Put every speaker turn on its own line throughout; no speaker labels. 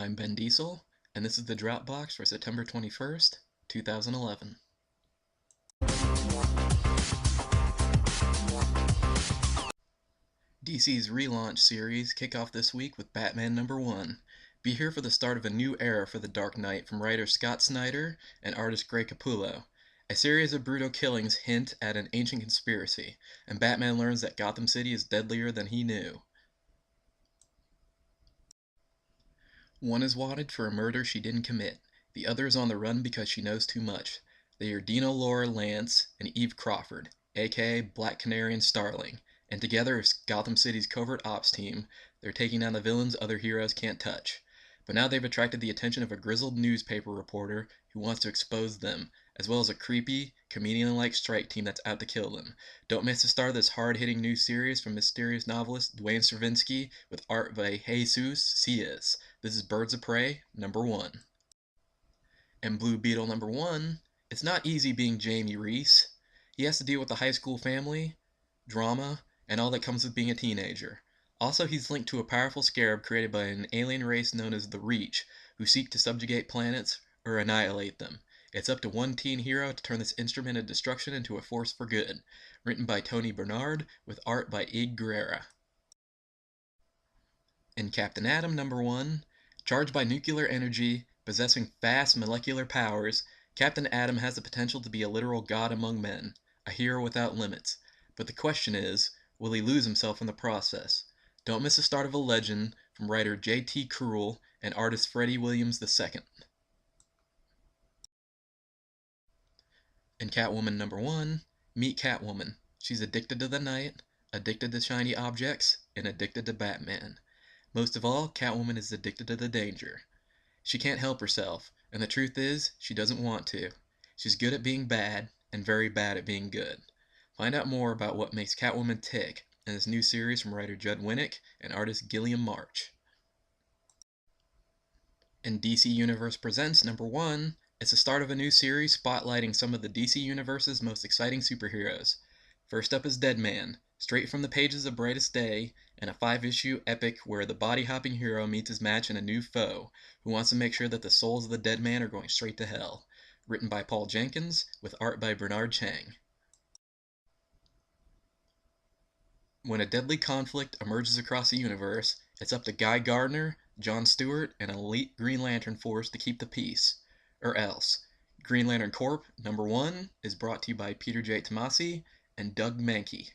I'm Ben Diesel, and this is the Dropbox for September 21st, 2011. DC's relaunch series kick off this week with Batman #1. Be here for the start of a new era for the Dark Knight from writer Scott Snyder and artist Greg Capullo. A series of brutal killings hint at an ancient conspiracy, and Batman learns that Gotham City is deadlier than he knew. One is wanted for a murder she didn't commit. The other is on the run because she knows too much. They are Dino Laura Lance and Eve Crawford, aka Black Canary and Starling, and together as Gotham City's covert ops team, they're taking down the villains other heroes can't touch. But now they've attracted the attention of a grizzled newspaper reporter who wants to expose them, as well as a creepy, comedian-like strike team that's out to kill them. Don't miss the start of this hard-hitting new series from mysterious novelist Duane Stravinsky with art by Jesus Cias. This is Birds of Prey #1. And Blue Beetle #1, it's not easy being Jamie Reese. He has to deal with the high school family, drama, and all that comes with being a teenager. Also, he's linked to a powerful scarab created by an alien race known as the Reach, who seek to subjugate planets or annihilate them. It's up to one teen hero to turn this instrument of destruction into a force for good. Written by Tony Bernard, with art by Ig Guerrera. In Captain Atom #1, charged by nuclear energy, possessing vast molecular powers, Captain Atom has the potential to be a literal god among men, a hero without limits. But the question is, will he lose himself in the process? Don't miss the start of a legend from writer J.T. Krull and artist Freddie Williams II. In Catwoman #1, meet Catwoman. She's addicted to the night, addicted to shiny objects, and addicted to Batman. Most of all, Catwoman is addicted to the danger. She can't help herself, and the truth is, she doesn't want to. She's good at being bad, and very bad at being good. Find out more about what makes Catwoman tick in this new series from writer Judd Winnick and artist Gilliam March. In DC Universe Presents #1, it's the start of a new series spotlighting some of the DC Universe's most exciting superheroes. First up is Deadman, straight from the pages of Brightest Day, and a 5-issue epic where the body-hopping hero meets his match in a new foe, who wants to make sure that the souls of the dead man are going straight to hell. Written by Paul Jenkins, with art by Bernard Chang. When a deadly conflict emerges across the universe, it's up to Guy Gardner, John Stewart, and an elite Green Lantern force to keep the peace. Or else. Green Lantern Corp #1 is brought to you by Peter J. Tomasi and Doug Mahnke.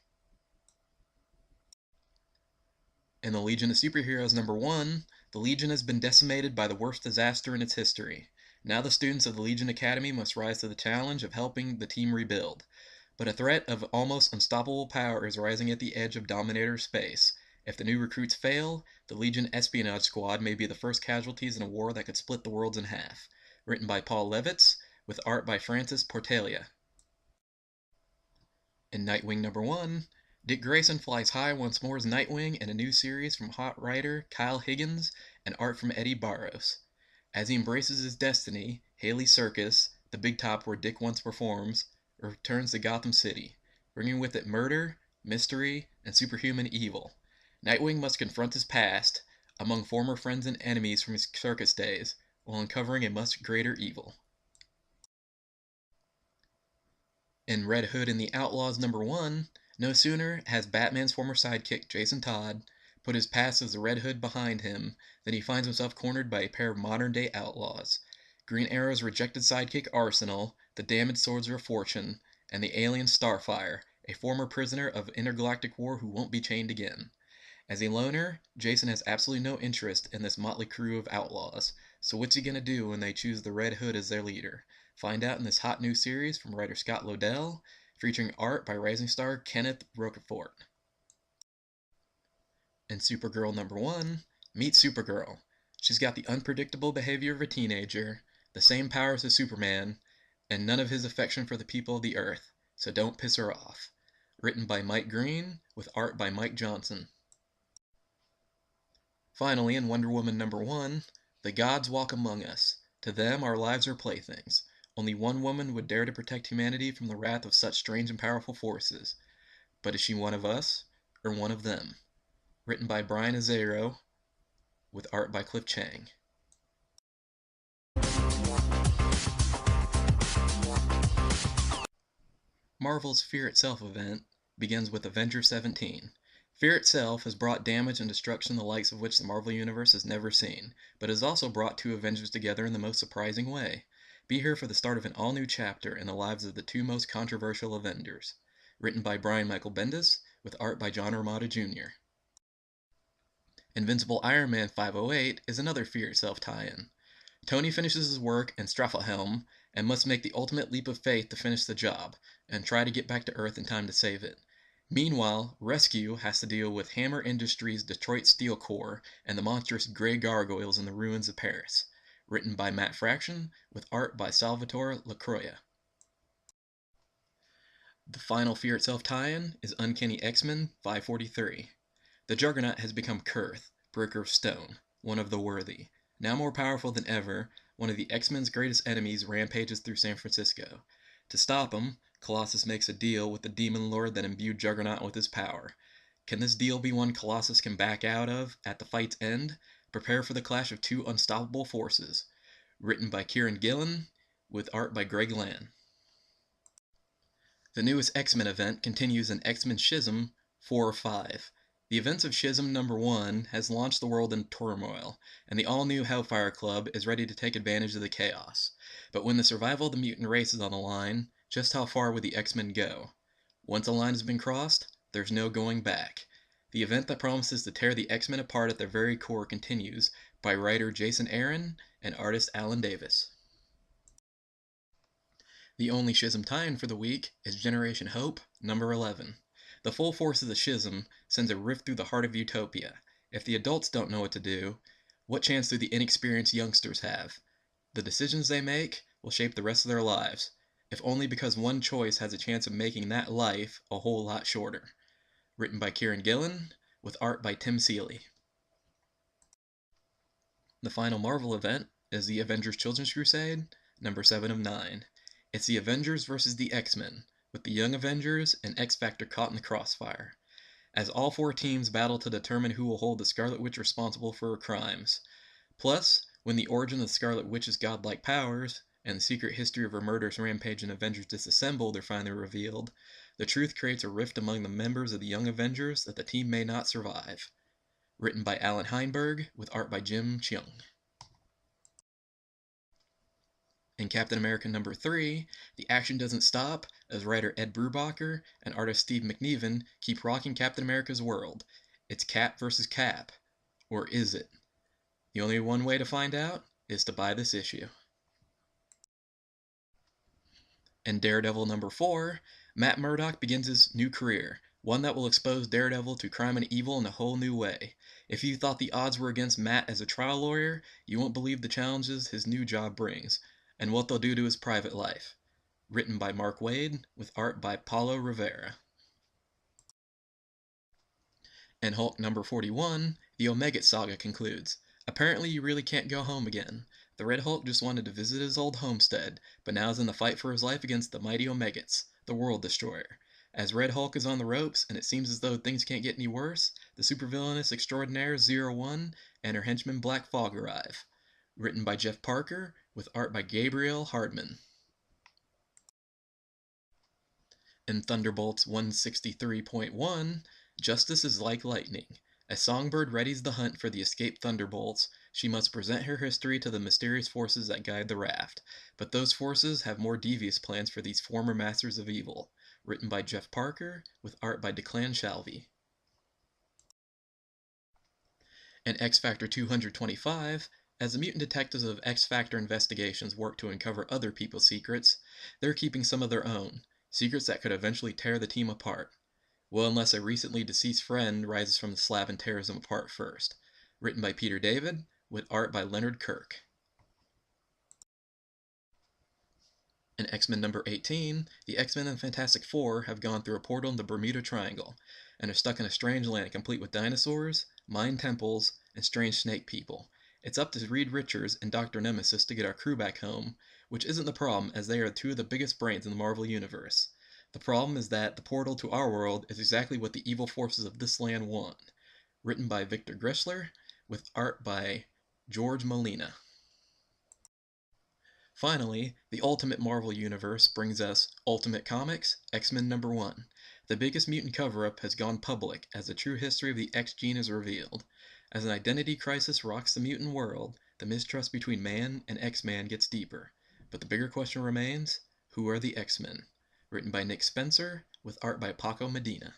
In the Legion of Superheroes #1, the Legion has been decimated by the worst disaster in its history. Now the students of the Legion Academy must rise to the challenge of helping the team rebuild. But a threat of almost unstoppable power is rising at the edge of Dominator space. If the new recruits fail, the Legion Espionage Squad may be the first casualties in a war that could split the worlds in half. Written by Paul Levitz, with art by Francis Portela. In Nightwing #1, Dick Grayson flies high once more as Nightwing in a new series from hot writer Kyle Higgins and art from Eddie Barros. As he embraces his destiny, Haley Circus, the big top where Dick once performs, returns to Gotham City, bringing with it murder, mystery, and superhuman evil. Nightwing must confront his past, among former friends and enemies from his circus days, while uncovering a much greater evil. In Red Hood and the Outlaws #1, no sooner has Batman's former sidekick Jason Todd put his past as the Red Hood behind him than he finds himself cornered by a pair of modern-day outlaws. Green Arrow's rejected sidekick Arsenal, the damaged soldier of fortune, and the alien Starfire, a former prisoner of intergalactic war who won't be chained again. As a loner, Jason has absolutely no interest in this motley crew of outlaws, so what's he gonna do when they choose the Red Hood as their leader? Find out in this hot new series from writer Scott Lobdell, featuring art by rising star Kenneth Roquefort. In Supergirl #1, meet Supergirl. She's got the unpredictable behavior of a teenager, the same powers as Superman, and none of his affection for the people of the Earth, so don't piss her off. Written by Mike Green, with art by Mike Johnson. Finally, in Wonder Woman #1, the gods walk among us. To them, our lives are playthings. Only one woman would dare to protect humanity from the wrath of such strange and powerful forces. But is she one of us, or one of them? Written by Brian Azzaro, with art by Cliff Chang. Marvel's Fear Itself event begins with Avenger 17. Fear itself has brought damage and destruction the likes of which the Marvel Universe has never seen, but has also brought two Avengers together in the most surprising way. Be here for the start of an all-new chapter in the lives of the two most controversial Avengers. Written by Brian Michael Bendis, with art by John Romita Jr. Invincible Iron Man 508 is another Fear Itself tie-in. Tony finishes his work in Straffelhelm and must make the ultimate leap of faith to finish the job, and try to get back to Earth in time to save it. Meanwhile, Rescue has to deal with Hammer Industries' Detroit Steel Corps and the monstrous Grey Gargoyles in the ruins of Paris. Written by Matt Fraction, with art by Salvatore Lacroix. The final Fear Itself tie-in is Uncanny X-Men 543. The Juggernaut has become Kurth, Breaker of Stone, one of the worthy. Now more powerful than ever, one of the X-Men's greatest enemies rampages through San Francisco. To stop him, Colossus makes a deal with the Demon Lord that imbued Juggernaut with his power. Can this deal be one Colossus can back out of at the fight's end? Prepare for the clash of two unstoppable forces. Written by Kieran Gillen, with art by Greg Land. The newest X-Men event continues in X-Men Schism 4-5. The events of Schism number 1 has launched the world in turmoil, and the all-new Hellfire Club is ready to take advantage of the chaos. But when the survival of the mutant race is on the line, just how far would the X-Men go? Once a line has been crossed, there's no going back. The event that promises to tear the X-Men apart at their very core continues, by writer Jason Aaron and artist Alan Davis. The only Schism tie-in for the week is Generation Hope, number 11. The full force of the Schism sends a rift through the heart of Utopia. If the adults don't know what to do, what chance do the inexperienced youngsters have? The decisions they make will shape the rest of their lives, if only because one choice has a chance of making that life a whole lot shorter. Written by Kieran Gillen, with art by Tim Seeley. The final Marvel event is the Avengers Children's Crusade, number 7 of 9. It's the Avengers versus the X-Men, with the Young Avengers and X-Factor caught in the crossfire, as all four teams battle to determine who will hold the Scarlet Witch responsible for her crimes. Plus, when the origin of the Scarlet Witch's godlike powers and the secret history of her murderous rampage in Avengers Disassembled are finally revealed, the truth creates a rift among the members of the Young Avengers that the team may not survive. Written by Alan Heinberg, with art by Jim Cheung. In Captain America number 3, the action doesn't stop as writer Ed Brubaker and artist Steve McNiven keep rocking Captain America's world. It's Cap versus Cap. Or is it? The only one way to find out is to buy this issue. In Daredevil number 4, Matt Murdock begins his new career, one that will expose Daredevil to crime and evil in a whole new way. If you thought the odds were against Matt as a trial lawyer, you won't believe the challenges his new job brings, and what they'll do to his private life. Written by Mark Waid, with art by Paulo Rivera. In Hulk number 41, the Omega Saga concludes. Apparently you really can't go home again. The Red Hulk just wanted to visit his old homestead, but now is in the fight for his life against the mighty Omegats, the World Destroyer. As Red Hulk is on the ropes, and it seems as though things can't get any worse, the supervillainous extraordinaire Zero One and her henchman Black Fog arrive. Written by Jeff Parker, with art by Gabriel Hardman. In Thunderbolts 163.1, Justice is like lightning. As Songbird readies the hunt for the escaped Thunderbolts, she must present her history to the mysterious forces that guide the raft. But those forces have more devious plans for these former masters of evil. Written by Jeff Parker, with art by Declan Shalvey. In X-Factor 225, as the mutant detectives of X-Factor Investigations work to uncover other people's secrets, they're keeping some of their own, secrets that could eventually tear the team apart. Well, unless a recently deceased friend rises from the slab and tears them apart first. Written by Peter David, with art by Leonard Kirk. In X-Men number 18, the X-Men and Fantastic Four have gone through a portal in the Bermuda Triangle, and are stuck in a strange land complete with dinosaurs, Mayan temples, and strange snake people. It's up to Reed Richards and Dr. Nemesis to get our crew back home, which isn't the problem as they are two of the biggest brains in the Marvel Universe. The problem is that the portal to our world is exactly what the evil forces of this land want. Written by Victor Gressler, with art by George Molina. Finally, the Ultimate Marvel Universe brings us Ultimate Comics X-Men #1. The biggest mutant cover-up has gone public as the true history of the X gene is revealed. As an identity crisis rocks the mutant world, the mistrust between man and X-Man gets deeper. But the bigger question remains, who are the X-Men? Written by Nick Spencer, with art by Paco Medina.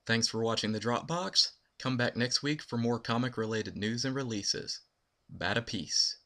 Thanks for watching the Dropbox. Come back next week for more comic-related news and releases. Bada peace.